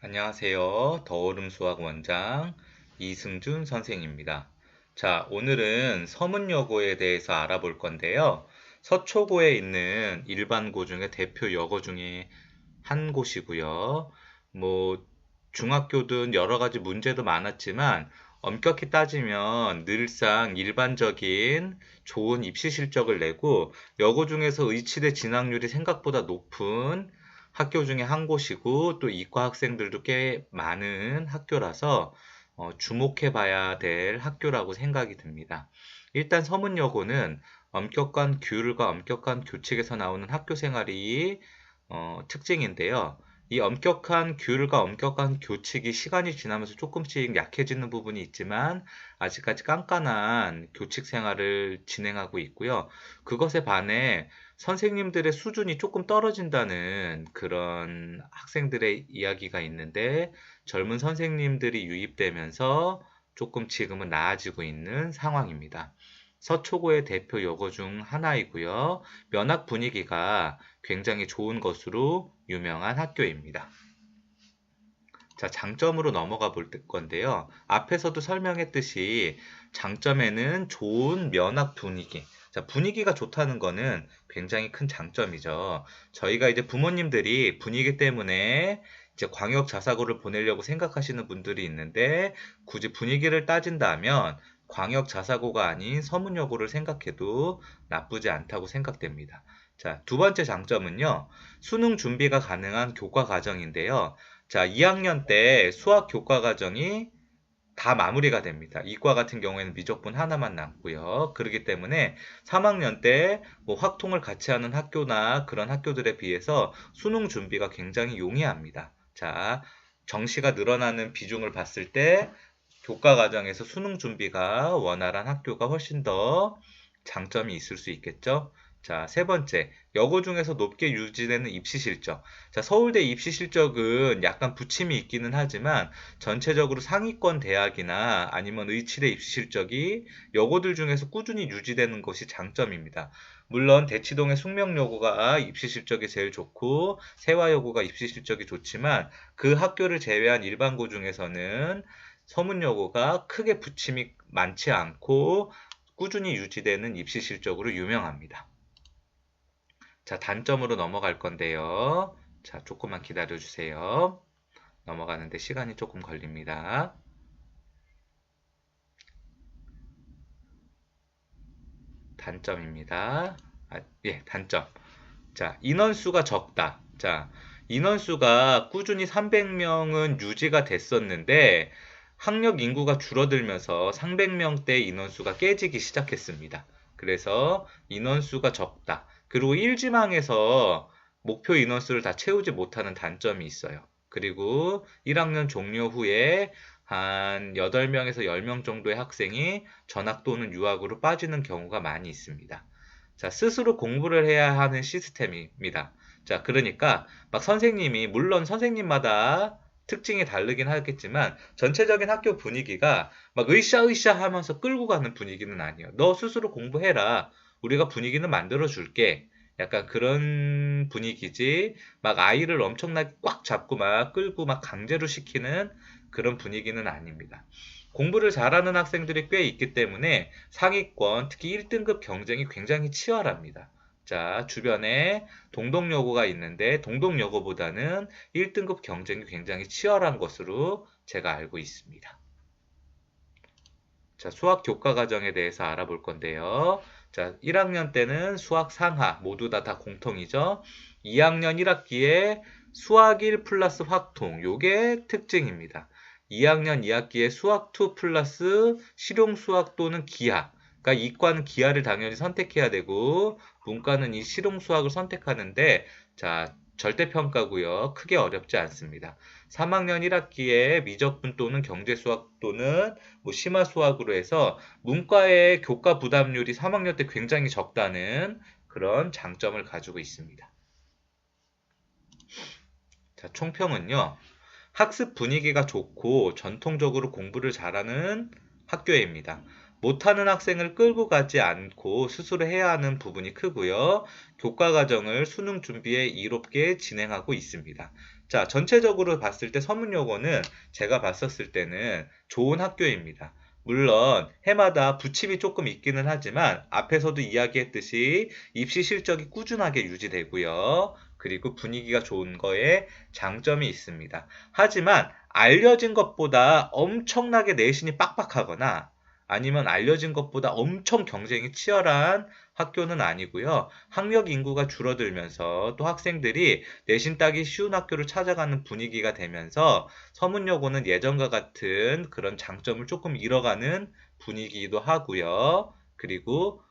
안녕하세요. 더오름 수학 원장 이승준 선생입니다. 자, 오늘은 서문여고에 대해서 알아볼 건데요. 서초고에 있는 일반고 중에 대표 여고 중에 한 곳이고요. 뭐, 중학교든 여러 가지 문제도 많았지만, 엄격히 따지면 늘상 일반적인 좋은 입시 실적을 내고, 여고 중에서 의치대 진학률이 생각보다 높은 학교 중에 한 곳이고 또 이과 학생들도 꽤 많은 학교라서 주목해 봐야 될 학교라고 생각이 듭니다. 일단 서문여고는 엄격한 규율과 엄격한 교칙에서 나오는 학교 생활이 특징인데요. 이 엄격한 규율과 엄격한 교칙이 시간이 지나면서 조금씩 약해지는 부분이 있지만 아직까지 깐깐한 교칙 생활을 진행하고 있고요. 그것에 반해 선생님들의 수준이 조금 떨어진다는 그런 학생들의 이야기가 있는데 젊은 선생님들이 유입되면서 조금 지금은 나아지고 있는 상황입니다. 서초고의 대표 여고 중 하나이고요. 면학 분위기가 굉장히 좋은 것으로 유명한 학교입니다. 자, 장점으로 넘어가 볼 건데요. 앞에서도 설명했듯이 장점에는 좋은 면학 분위기. 자, 분위기가 좋다는 거는 굉장히 큰 장점이죠. 저희가 이제 부모님들이 분위기 때문에 이제 광역 자사고를 보내려고 생각하시는 분들이 있는데 굳이 분위기를 따진다면 광역 자사고가 아닌 서문여고를 생각해도 나쁘지 않다고 생각됩니다. 자, 두 번째 장점은요. 수능 준비가 가능한 교과 과정인데요. 자, 2학년 때 수학 교과 과정이 다 마무리가 됩니다. 이과 같은 경우에는 미적분 하나만 남고요. 그렇기 때문에 3학년 때 뭐 확통을 같이 하는 학교나 그런 학교들에 비해서 수능 준비가 굉장히 용이합니다. 자, 정시가 늘어나는 비중을 봤을 때 교과 과정에서 수능 준비가 원활한 학교가 훨씬 더 장점이 있을 수 있겠죠. 자, 세 번째, 여고 중에서 높게 유지되는 입시 실적. 자, 서울대 입시 실적은 약간 부침이 있기는 하지만 전체적으로 상위권 대학이나 아니면 의치대 입시 실적이 여고들 중에서 꾸준히 유지되는 것이 장점입니다. 물론 대치동의 숙명여고가 입시 실적이 제일 좋고 세화여고가 입시 실적이 좋지만 그 학교를 제외한 일반고 중에서는 서문여고가 크게 부침이 많지 않고 꾸준히 유지되는 입시 실적으로 유명합니다. 자, 단점으로 넘어갈 건데요. 자, 조금만 기다려 주세요. 넘어가는데 시간이 조금 걸립니다. 단점입니다. 예, 단점. 자, 인원수가 적다. 자, 인원수가 꾸준히 300명은 유지가 됐었는데 학력 인구가 줄어들면서 300명대 인원수가 깨지기 시작했습니다. 그래서 인원수가 적다. 그리고 1지망에서 목표 인원수를 다 채우지 못하는 단점이 있어요. 그리고 1학년 종료 후에 한 8명에서 10명 정도의 학생이 전학 또는 유학으로 빠지는 경우가 많이 있습니다. 자, 스스로 공부를 해야 하는 시스템입니다. 자, 그러니까 막 선생님이 물론 선생님마다 특징이 다르긴 하겠지만 전체적인 학교 분위기가 막 으쌰으쌰 하면서 끌고 가는 분위기는 아니에요. 너 스스로 공부해라. 우리가 분위기는 만들어 줄게. 약간 그런 분위기지. 막 아이를 엄청나게 꽉 잡고 막 끌고 막 강제로 시키는 그런 분위기는 아닙니다. 공부를 잘하는 학생들이 꽤 있기 때문에 상위권, 특히 1등급 경쟁이 굉장히 치열합니다. 자, 주변에 동덕여고가 있는데 동덕여고보다는 1등급 경쟁이 굉장히 치열한 것으로 제가 알고 있습니다. 자, 수학 교과 과정에 대해서 알아볼 건데요. 자, 1학년 때는 수학 상하, 모두 다 공통이죠. 2학년 1학기에 수학 1 플러스 확통, 요게 특징입니다. 2학년 2학기에 수학 2 플러스 실용 수학 또는 기하. 그러니까 이과는 기하를 당연히 선택해야 되고, 문과는 이 실용 수학을 선택하는데, 자, 절대평가고요. 크게 어렵지 않습니다. 3학년 1학기에 미적분 또는 경제수학 또는 뭐 심화 수학으로 해서 문과의 교과 부담률이 3학년 때 굉장히 적다는 그런 장점을 가지고 있습니다. 자, 총평은요. 학습 분위기가 좋고 전통적으로 공부를 잘하는 학교입니다. 못하는 학생을 끌고 가지 않고 스스로 해야 하는 부분이 크고요. 교과 과정을 수능 준비에 이롭게 진행하고 있습니다. 자, 전체적으로 봤을 때 서문여고는 제가 봤었을 때는 좋은 학교입니다. 물론 해마다 부침이 조금 있기는 하지만 앞에서도 이야기했듯이 입시 실적이 꾸준하게 유지되고요. 그리고 분위기가 좋은 거에 장점이 있습니다. 하지만 알려진 것보다 엄청나게 내신이 빡빡하거나 아니면 알려진 것보다 엄청 경쟁이 치열한 학교는 아니고요. 학력 인구가 줄어들면서 또 학생들이 내신 따기 쉬운 학교를 찾아가는 분위기가 되면서 서문여고는 예전과 같은 그런 장점을 조금 잃어가는 분위기이기도 하고요. 그리고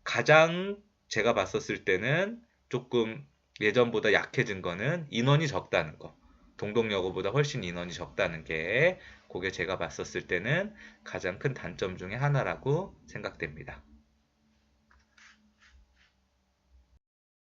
가장 제가 봤었을 때는 조금 예전보다 약해진 거는 인원이 적다는 거. 동덕여고보다 훨씬 인원이 적다는 게 그게 제가 봤었을 때는 가장 큰 단점 중에 하나라고 생각됩니다.